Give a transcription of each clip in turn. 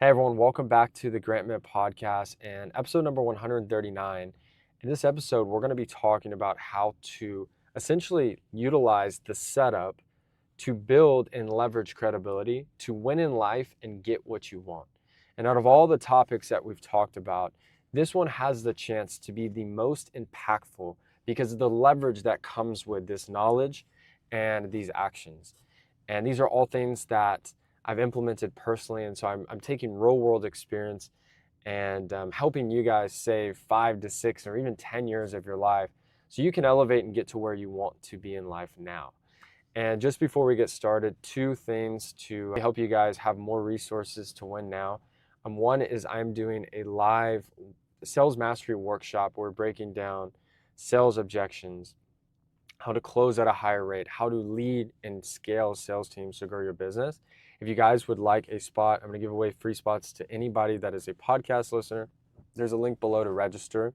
Hey everyone, welcome back to the Mitt podcast and episode number 139. In this episode, we're going to be talking about how to essentially utilize the setup to build and leverage credibility to win in life and get what you want. And out of all the topics that we've talked about, this one has the chance to be the most impactful because of the leverage that comes with this knowledge and these actions. And these are all things that I've implemented personally. And so I'm taking real world experience and helping you guys save 5 to 6 or even 10 years of your life so you can elevate and get to where you want to be in life now. And just before we get started, two things to help you guys have more resources to win now. One is I'm doing a live sales mastery workshop where we're breaking down sales objections, how to close at a higher rate, how to lead and scale sales teams to grow your business. If you guys would like a spot, I'm going to give away free spots to anybody that is a podcast listener. There's a link below to register.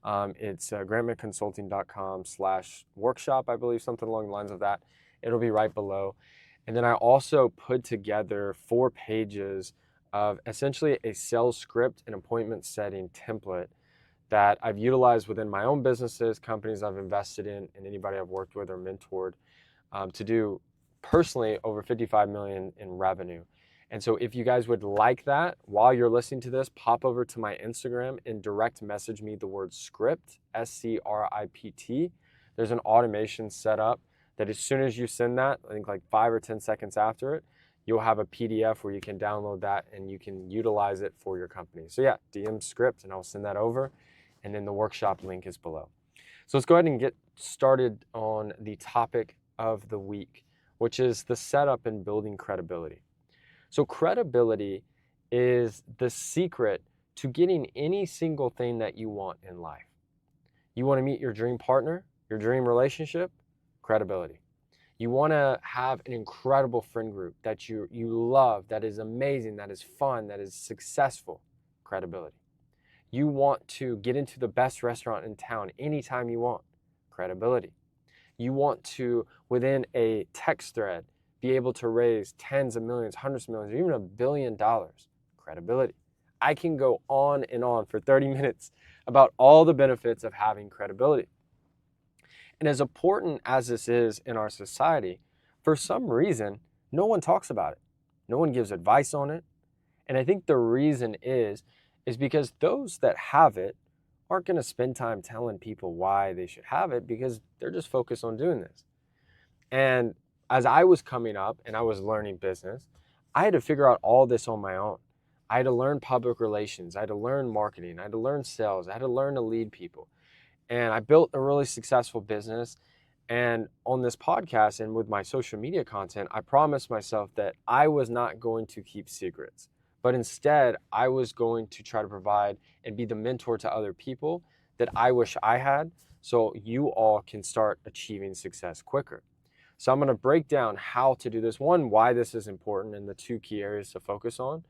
It's grantmentconsulting.com/workshop, I believe, something along the lines of that. It'll be right below. And then I also put together 4 pages of essentially a sales script and appointment setting template that I've utilized within my own businesses, companies I've invested in, and anybody I've worked with or mentored to do personally over 55 million in revenue. And so if you guys would like that, while you're listening to this, pop over to my Instagram and direct message me the word script, SCRIPT. There's an automation set up that as soon as you send that, I think like 5 or 10 seconds after it, you'll have a PDF where you can download that and you can utilize it for your company. So yeah, DM script and I'll send that over. And then the workshop link is below. So let's go ahead and get started on the topic of the week, which is the setup and building credibility. So credibility is the secret to getting any single thing that you want in life. You want to meet your dream partner, your dream relationship, credibility. You want to have an incredible friend group that you love, that is amazing, that is fun, that is successful, credibility. You want to get into the best restaurant in town anytime you want, credibility. You want to, within a text thread, be able to raise tens of millions, hundreds of millions, or even $1 billion, credibility. I can go on and on for 30 minutes about all the benefits of having credibility. And as important as this is in our society, for some reason, no one talks about it. No one gives advice on it. And I think the reason is because those that have it aren't going to spend time telling people why they should have it because they're just focused on doing this. And as I was coming up and I was learning business, I had to figure out all this on my own. I had to learn public relations. I had to learn marketing. I had to learn sales. I had to learn to lead people. And I built a really successful business. And on this podcast and with my social media content, I promised myself that I was not going to keep secrets. But instead, I was going to try to provide and be the mentor to other people that I wish I had so you all can start achieving success quicker. So I'm going to break down how to do this. One, why this is important and the 2 key areas to focus on.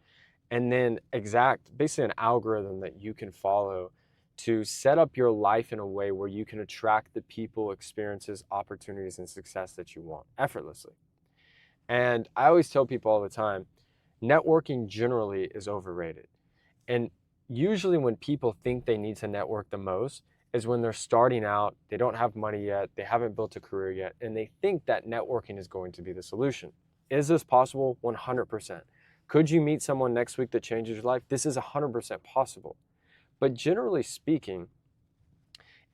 And then basically an algorithm that you can follow to set up your life in a way where you can attract the people, experiences, opportunities, and success that you want effortlessly. And I always tell people all the time, networking generally is overrated. And usually when people think they need to network the most is when they're starting out, they don't have money yet, they haven't built a career yet, and they think that networking is going to be the solution. Is this possible? 100%. Could you meet someone next week that changes your life? This is 100% possible. But generally speaking,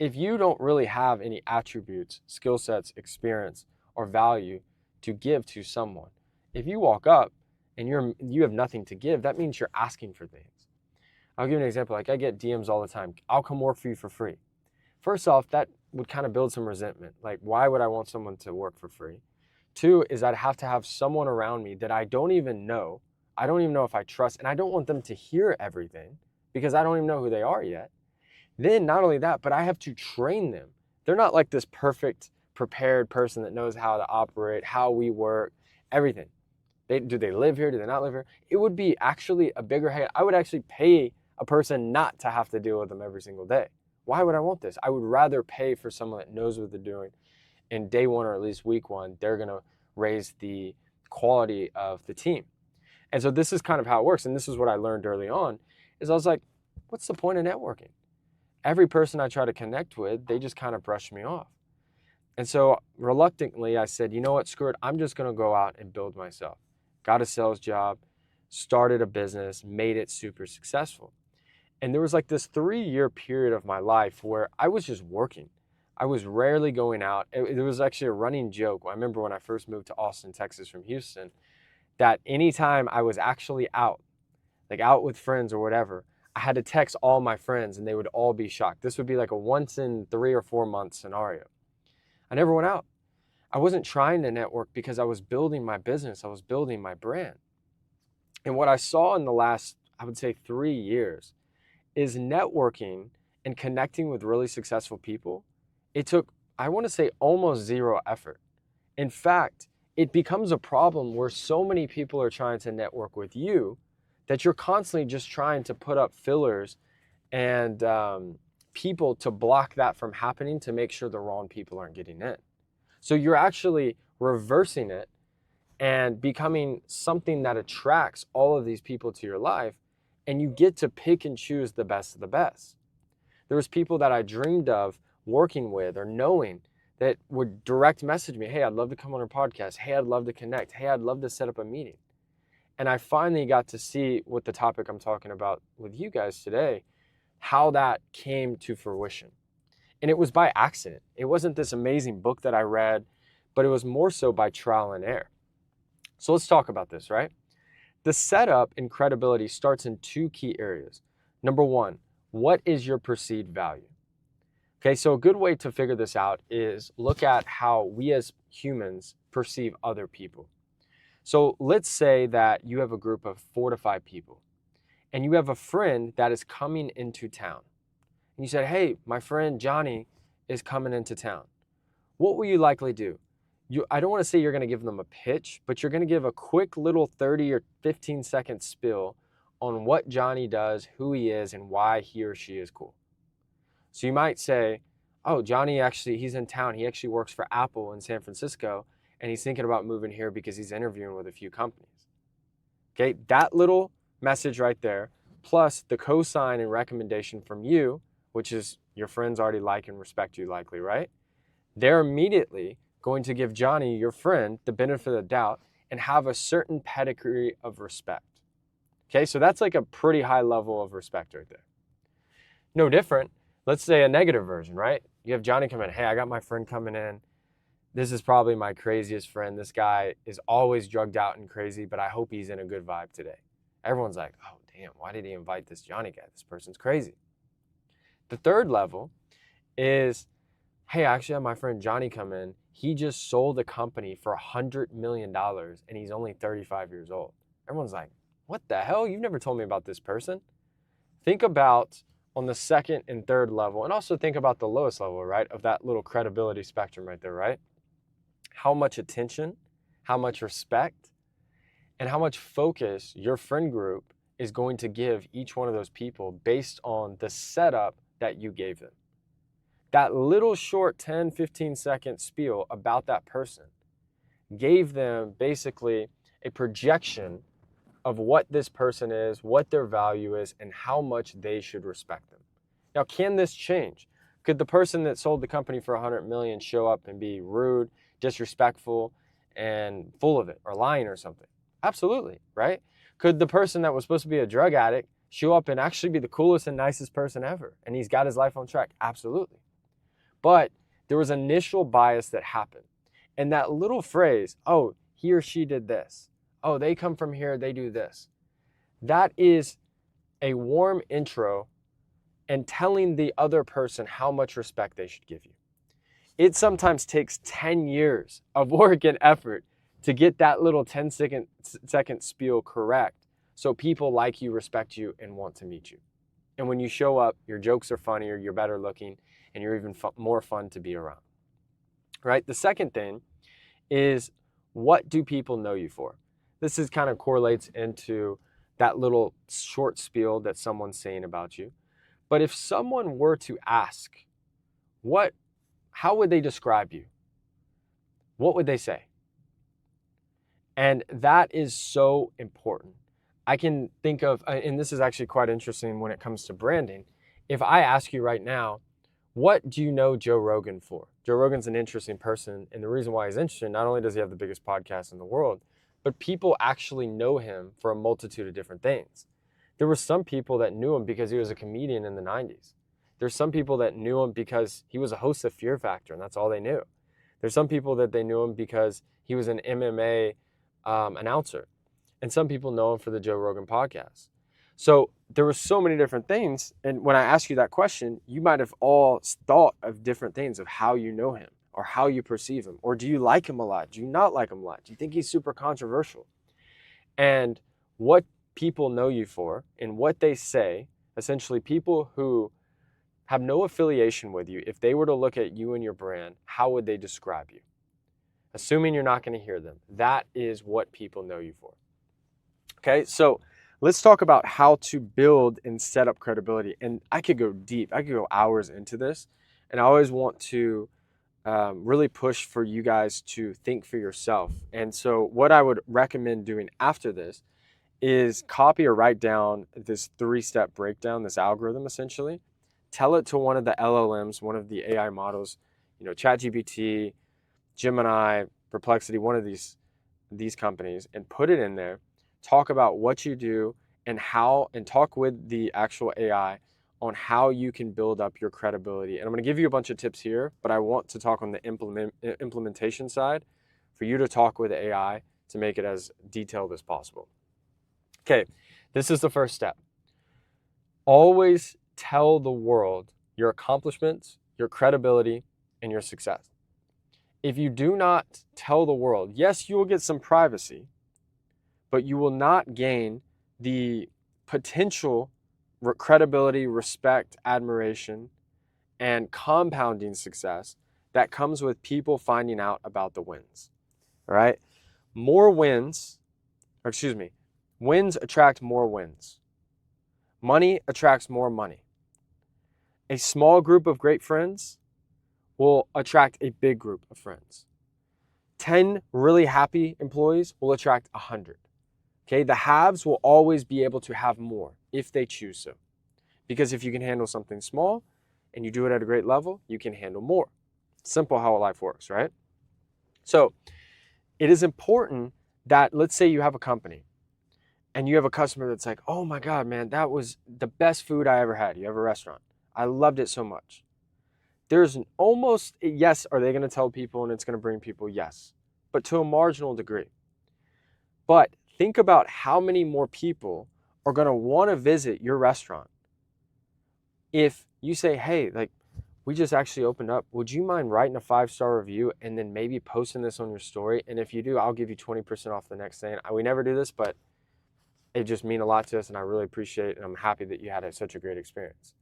if you don't really have any attributes, skill sets, experience, or value to give to someone, if you walk up and you have nothing to give, that means you're asking for things. I'll give you an example. Like I get DMs all the time. I'll come work for you for free. First off, that would kind of build some resentment. Like, why would I want someone to work for free? 2 is I'd have to have someone around me that I don't even know. I don't even know if I trust, and I don't want them to hear everything because I don't even know who they are yet. Then not only that, but I have to train them. They're not like this perfect, prepared person that knows how to operate, how we work, everything. Do they live here? Do they not live here? It would be actually a bigger headache. I would actually pay a person not to have to deal with them every single day. Why would I want this? I would rather pay for someone that knows what they're doing. In day 1 or at least week 1, they're going to raise the quality of the team. And so this is kind of how it works. And this is what I learned early on is I was like, what's the point of networking? Every person I try to connect with, they just kind of brush me off. And so reluctantly, I said, you know what, screw it. I'm just going to go out and build myself. Got a sales job, started a business, made it super successful. And there was like this 3-year period of my life where I was just working. I was rarely going out. It was actually a running joke. I remember when I first moved to Austin, Texas from Houston, that anytime I was actually out, like out with friends or whatever, I had to text all my friends and they would all be shocked. This would be like a once in 3 or 4 month scenario. I never went out. I wasn't trying to network because I was building my business. I was building my brand. And what I saw in the last, I would say 3 years, is networking and connecting with really successful people. It took, I want to say, almost zero effort. In fact, it becomes a problem where so many people are trying to network with you that you're constantly just trying to put up fillers and people to block that from happening to make sure the wrong people aren't getting in. So you're actually reversing it and becoming something that attracts all of these people to your life, and you get to pick and choose the best of the best. There was people that I dreamed of working with or knowing that would direct message me, hey, I'd love to come on your podcast. Hey, I'd love to connect. Hey, I'd love to set up a meeting. And I finally got to see with the topic I'm talking about with you guys today, how that came to fruition. And it was by accident. It wasn't this amazing book that I read, but it was more so by trial and error. So let's talk about this, right? The setup in credibility starts in 2 key areas. Number 1, what is your perceived value? Okay, so a good way to figure this out is look at how we as humans perceive other people. So let's say that you have a group of 4 to 5 people and you have a friend that is coming into town. And you said, hey, my friend Johnny is coming into town. What will you likely do? I don't want to say you're going to give them a pitch, but you're going to give a quick little 30 or 15 second spill on what Johnny does, who he is, and why he or she is cool. So you might say, oh, Johnny he's in town. He actually works for Apple in San Francisco, and he's thinking about moving here because he's interviewing with a few companies. Okay, that little message right there, plus the cosign and recommendation from you, which is your friends already like and respect you likely, right? They're immediately going to give Johnny, your friend, the benefit of the doubt and have a certain pedigree of respect. Okay, so that's like a pretty high level of respect right there. No different. Let's say a negative version, right? You have Johnny come in. Hey, I got my friend coming in. This is probably my craziest friend. This guy is always drugged out and crazy, but I hope he's in a good vibe today. Everyone's like, oh, damn, why did he invite this Johnny guy? This person's crazy. The third level is, hey, I actually have my friend Johnny come in. He just sold a company for $100 million and he's only 35 years old. Everyone's like, what the hell? You've never told me about this person. Think about on the second and third level, and also think about the lowest level, right, of that little credibility spectrum right there, right? How much attention, how much respect, and how much focus your friend group is going to give each one of those people based on the setup that you gave them. That little short 10, 15 second spiel about that person gave them basically a projection of what this person is, what their value is, and how much they should respect them. Now, can this change? Could the person that sold the company for $100 million show up and be rude, disrespectful, and full of it, or lying or something? Absolutely, right? Could the person that was supposed to be a drug addict show up and actually be the coolest and nicest person ever, and he's got his life on track? Absolutely. But there was initial bias that happened. And that little phrase, oh, he or she did this. Oh, they come from here, they do this. That is a warm intro and telling the other person how much respect they should give you. It sometimes takes 10 years of work and effort to get that little 10-second spiel correct so people like you, respect you, and want to meet you. And when you show up, your jokes are funnier, you're better looking, and you're even more fun to be around. Right? The second thing is, what do people know you for? This is kind of correlates into that little short spiel that someone's saying about you. But if someone were to ask, how would they describe you? What would they say? And that is so important. I can think of, and this is actually quite interesting when it comes to branding. If I ask you right now, what do you know Joe Rogan for? Joe Rogan's an interesting person. And the reason why he's interesting, not only does he have the biggest podcast in the world, but people actually know him for a multitude of different things. There were some people that knew him because he was a comedian in the 90s. There's some people that knew him because he was a host of Fear Factor, and that's all they knew. There's some people that they knew him because he was an MMA announcer. And some people know him for the Joe Rogan podcast. So there were so many different things. And when I ask you that question, you might have all thought of different things of how you know him or how you perceive him. Or do you like him a lot? Do you not like him a lot? Do you think he's super controversial? And what people know you for and what they say, essentially people who have no affiliation with you, if they were to look at you and your brand, how would they describe you? Assuming you're not going to hear them, that is what people know you for. Okay, so let's talk about how to build and set up credibility. And I could go deep, I could go hours into this. And I always want to really push for you guys to think for yourself. And so what I would recommend doing after this is copy or write down this 3-step breakdown, this algorithm essentially. Tell it to one of the LLMs, one of the AI models, ChatGPT, Gemini, Perplexity, one of these companies, and put it in there. Talk about what you do and how, and talk with the actual AI on how you can build up your credibility. And I'm going to give you a bunch of tips here, but I want to talk on the implementation side for you to talk with AI to make it as detailed as possible. Okay, this is the first step. Always tell the world your accomplishments, your credibility, and your success. If you do not tell the world, yes, you will get some privacy, but you will not gain the potential credibility, respect, admiration, and compounding success that comes with people finding out about the wins. All right? Wins attract more wins. Money attracts more money. A small group of great friends will attract a big group of friends. 10 really happy employees will attract 100. Okay, the haves will always be able to have more if they choose so. Because if you can handle something small and you do it at a great level, you can handle more. Simple how life works, right? So it is important that, let's say you have a company and you have a customer that's like, oh my God, man, that was the best food I ever had. You have a restaurant. I loved it so much. There's an almost, yes, are they going to tell people and it's going to bring people? Yes, but to a marginal degree. But think about how many more people are going to want to visit your restaurant if you say, hey, like, we just actually opened up. Would you mind writing a 5-star review and then maybe posting this on your story? And if you do, I'll give you 20% off the next thing. We never do this, but it just means a lot to us and I really appreciate it. And I'm happy that you had such a great experience.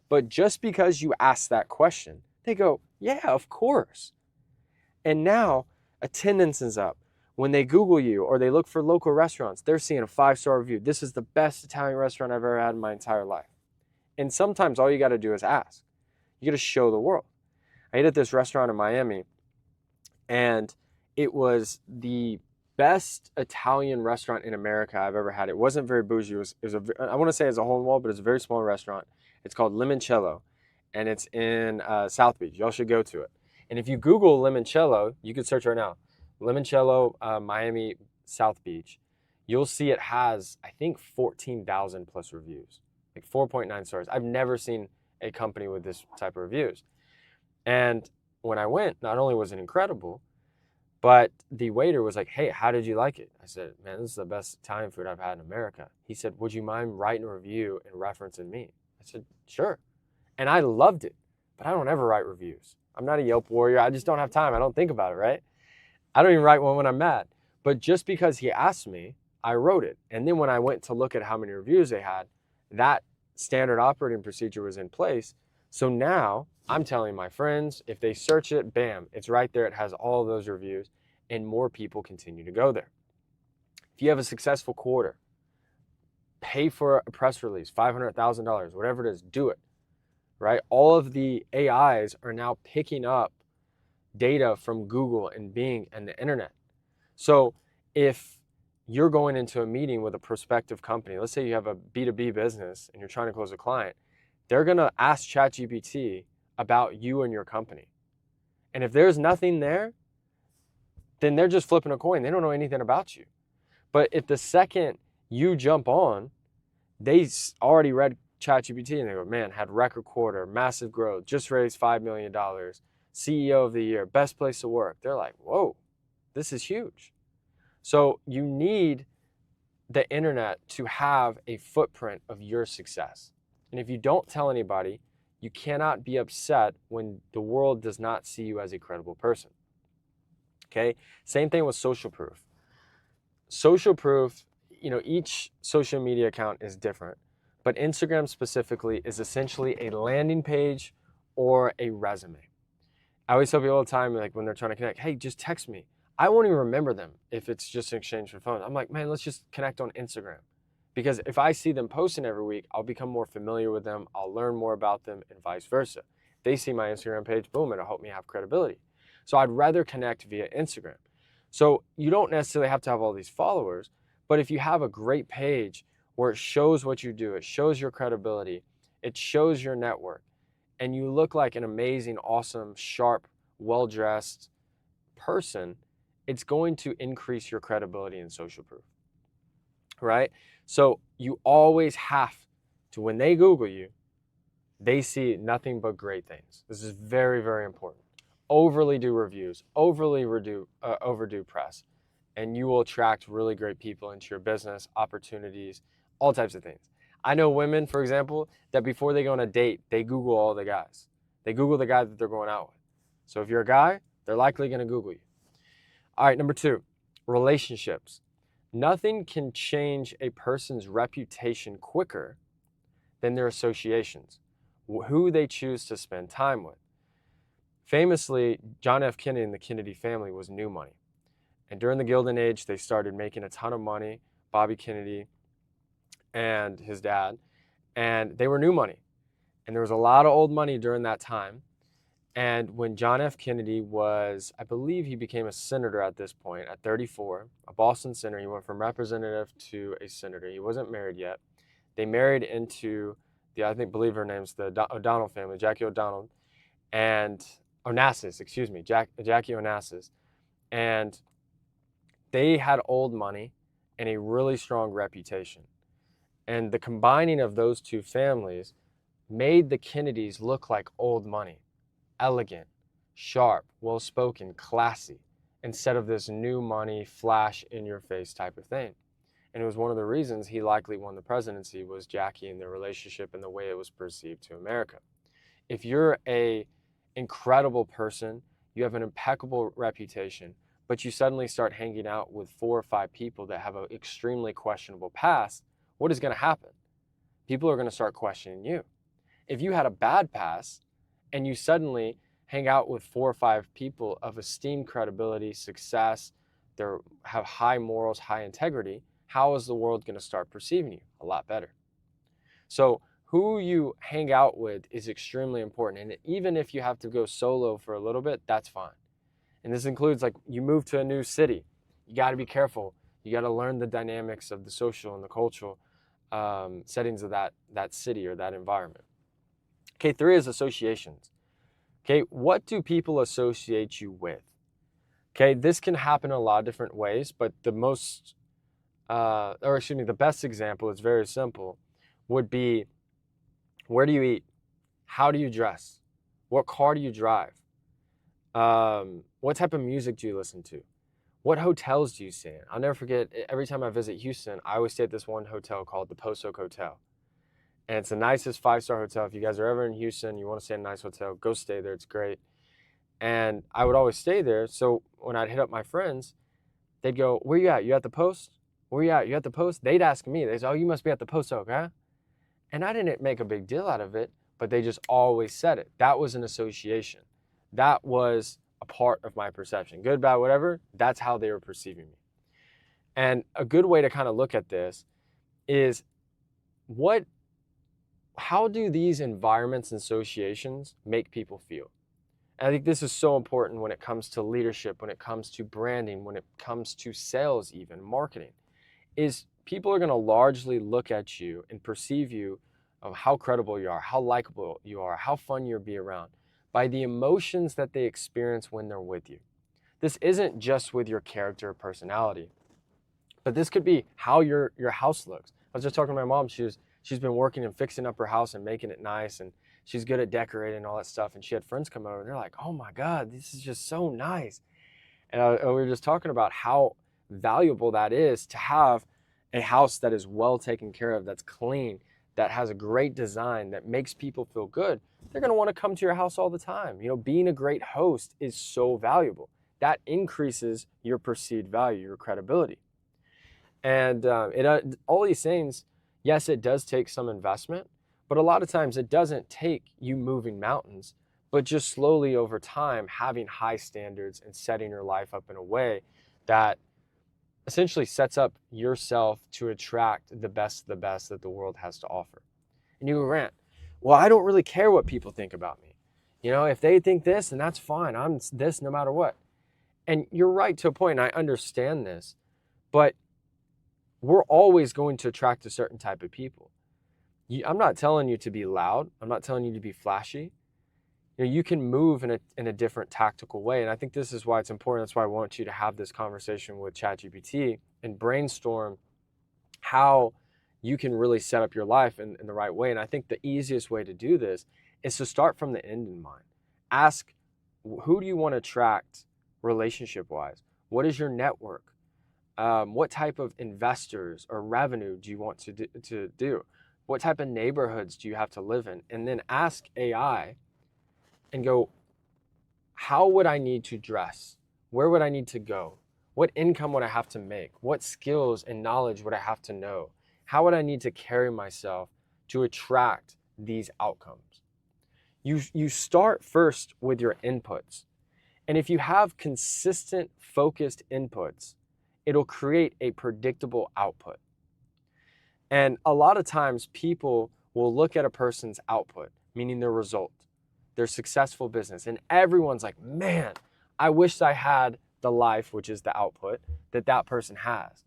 But just because you ask that question, they go, yeah, of course. And now attendance is up. When they Google you or they look for local restaurants, they're seeing a 5-star review. This is the best Italian restaurant I've ever had in my entire life. And sometimes all you got to do is ask. You got to show the world. I ate at this restaurant in Miami, and it was the best Italian restaurant in America I've ever had. It wasn't very bougie. I want to say it's a hole in the wall, but it's a very small restaurant. It's called Limoncello, and it's in South Beach. Y'all should go to it. And if you Google Limoncello, you can search right now, Limoncello, Miami, South Beach. You'll see it has, I think, 14,000 plus reviews, like 4.9 stars. I've never seen a company with this type of reviews. And when I went, not only was it incredible, but the waiter was like, hey, how did you like it? I said, man, this is the best Italian food I've had in America. He said, would you mind writing a review and referencing me? I said, sure. And I loved it, but I don't ever write reviews. I'm not a Yelp warrior. I just don't have time. I don't think about it, right? I don't even write one when I'm mad. But just because he asked me, I wrote it. And then when I went to look at how many reviews they had, that standard operating procedure was in place. So now I'm telling my friends, if they search it, bam, it's right there. It has all of those reviews and more people continue to go there. If you have a successful quarter, pay for a press release, $500,000, whatever it is, do it, right? All of the AIs are now picking up data from Google and Bing and the internet. So if you're going into a meeting with a prospective company, let's say you have a B2B business and you're trying to close a client, they're going to ask ChatGPT about you and your company. And if there's nothing there, then they're just flipping a coin. They don't know anything about you. But if the second you jump on, they already read ChatGPT and they go, man, had record quarter, massive growth, just raised $5 million, CEO of the year, best place to work. They're like, whoa, this is huge. So you need the internet to have a footprint of your success. And if you don't tell anybody, you cannot be upset when the world does not see you as a credible person. Okay? Same thing with social proof. Social proof, each social media account is different, but Instagram specifically is essentially a landing page or a resume. I always tell people all the time, like when they're trying to connect, hey, just text me. I won't even remember them if it's just an exchange for phones. I'm like, man, let's just connect on Instagram. Because if I see them posting every week, I'll become more familiar with them. I'll learn more about them and vice versa. If they see my Instagram page, boom, it'll help me have credibility. So I'd rather connect via Instagram. So you don't necessarily have to have all these followers, but if you have a great page where it shows what you do, it shows your credibility, it shows your network, and you look like an amazing, awesome, sharp, well-dressed person, it's going to increase your credibility in social proof, right? So you always have to, when they Google you, they see nothing but great things. This is very, very important. Overly do reviews, overdo press, and you will attract really great people into your business, opportunities, all types of things. I know women, for example, that before they go on a date, they Google all the guys. They Google the guy that they're going out with. So if you're a guy, they're likely going to Google you. All right, number 2, relationships. Nothing can change a person's reputation quicker than their associations, who they choose to spend time with. Famously, John F. Kennedy and the Kennedy family was new money. And during the Gilded Age, they started making a ton of money, Bobby Kennedy and his dad, and they were new money. And there was a lot of old money during that time. And when John F. Kennedy was, I believe he became a senator at this point, at 34, a Boston senator. He went from representative to a senator. He wasn't married yet. They married into believe her name's the O'Donnell family, Jackie O'Donnell, and Onassis, Jackie Onassis. And they had old money and a really strong reputation. And the combining of those two families made the Kennedys look like old money. Elegant, sharp, well-spoken, classy, instead of this new money, flash in your face type of thing. And it was one of the reasons he likely won the presidency was Jackie and their relationship and the way it was perceived to America. If you're a incredible person, you have an impeccable reputation, but you suddenly start hanging out with 4 or 5 people that have an extremely questionable past, what is going to happen? People are going to start questioning you. If you had a bad past, and you suddenly hang out with 4 or 5 people of esteemed credibility, success, they have high morals, high integrity, how is the world going to start perceiving you? A lot better. So who you hang out with is extremely important. And even if you have to go solo for a little bit, that's fine. And this includes, like, you move to a new city. You got to be careful. You got to learn the dynamics of the social and the cultural settings of that city or that environment. Okay, 3 is associations. Okay, what do people associate you with? Okay, this can happen in a lot of different ways, but the best example is very simple, would be, where do you eat? How do you dress? What car do you drive? What type of music do you listen to? What hotels do you stay in? I'll never forget, every time I visit Houston, I always stay at this one hotel called the Post Oak Hotel. And it's the nicest 5-star hotel. If you guys are ever in Houston, you want to stay in a nice hotel, go stay there. It's great. And I would always stay there. So when I'd hit up my friends, they'd go, where you at? You at the Post? Where you at? You at the Post? They'd ask me. They'd say, oh, you must be at the Post Oak, huh? And I didn't make a big deal out of it, but they just always said it. That was an association. That was a part of my perception. Good, bad, whatever. That's how they were perceiving me. And a good way to kind of look at this is, how do these environments and associations make people feel? And I think this is so important when it comes to leadership, when it comes to branding, when it comes to sales, even marketing, is people are going to largely look at you and perceive you of how credible you are, how likable you are, how fun you'll be around by the emotions that they experience when they're with you. This isn't just with your character or personality, but this could be how your house looks. I was just talking to my mom. She's been working and fixing up her house and making it nice, and she's good at decorating and all that stuff. And she had friends come over, and they're like, "Oh my God, this is just so nice." And we were just talking about how valuable that is to have a house that is well taken care of, that's clean, that has a great design, that makes people feel good. They're going to want to come to your house all the time. You know, being a great host is so valuable. That increases your perceived value, your credibility. And all these things, yes, it does take some investment, but a lot of times it doesn't take you moving mountains, but just slowly over time having high standards and setting your life up in a way that essentially sets up yourself to attract the best that the world has to offer. And you rant, well, I don't really care what people think about me. You know, if they think this, then that's fine. I'm this no matter what. And you're right to a point, and I understand this, but we're always going to attract a certain type of people. I'm not telling you to be loud. I'm not telling you to be flashy. You know, you can move in a different tactical way. And I think this is why it's important. That's why I want you to have this conversation with ChatGPT and brainstorm how you can really set up your life in the right way. And I think the easiest way to do this is to start from the end in mind. Ask, who do you want to attract relationship-wise? What is your network? What type of investors or revenue do you want to do? What type of neighborhoods do you have to live in? And then ask AI and go, how would I need to dress? Where would I need to go? What income would I have to make? What skills and knowledge would I have to know? How would I need to carry myself to attract these outcomes? You start first with your inputs. And if you have consistent, focused inputs, it'll create a predictable output. And a lot of times people will look at a person's output, meaning their result, their successful business, and everyone's like, man, I wish I had the life, which is the output, that person has.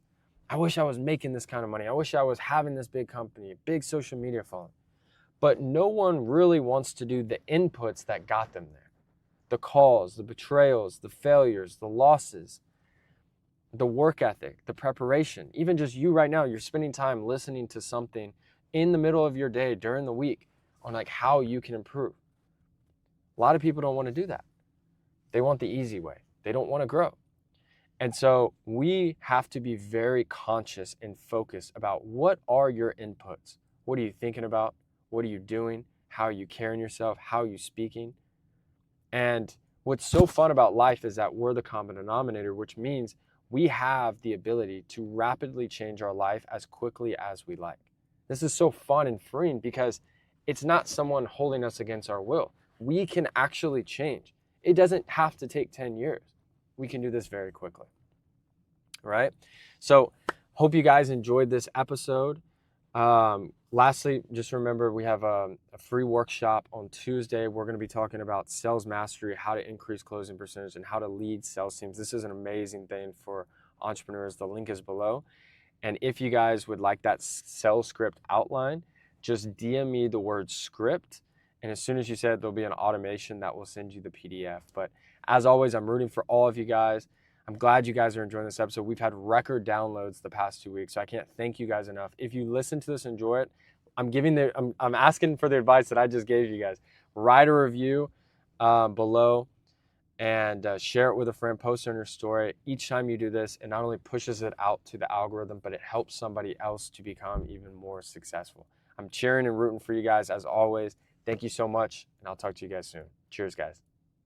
I wish I was making this kind of money. I wish I was having this big company, big social media following. But no one really wants to do the inputs that got them there. The calls, the betrayals, the failures, the losses, the work ethic, the preparation. Even just you right now, you're spending time listening to something in the middle of your day during the week on like how you can improve. A lot of people don't want to do that. They want the easy way. They don't want to grow. And so we have to be very conscious and focused about what are your inputs? What are you thinking about? What are you doing? How are you carrying yourself? How are you speaking? And what's so fun about life is that we're the common denominator, which means we have the ability to rapidly change our life as quickly as we like. This is so fun and freeing because it's not someone holding us against our will. We can actually change. It doesn't have to take 10 years. We can do this very quickly, right? So hope you guys enjoyed this episode. Lastly, just remember we have a free workshop on Tuesday. We're going to be talking about sales mastery, how to increase closing percentage, and how to lead sales teams. This is an amazing thing for entrepreneurs. The link is below. And if you guys would like that sales script outline, just DM me the word script. And as soon as you say it, there'll be an automation that will send you the PDF. But as always, I'm rooting for all of you guys. I'm glad you guys are enjoying this episode. We've had record downloads the past 2 weeks, so I can't thank you guys enough. If you listen to this, enjoy it. I'm asking for the advice that I just gave you guys. Write a review below and share it with a friend. Post it on your story. Each time you do this, it not only pushes it out to the algorithm, but it helps somebody else to become even more successful. I'm cheering and rooting for you guys as always. Thank you so much, and I'll talk to you guys soon. Cheers, guys.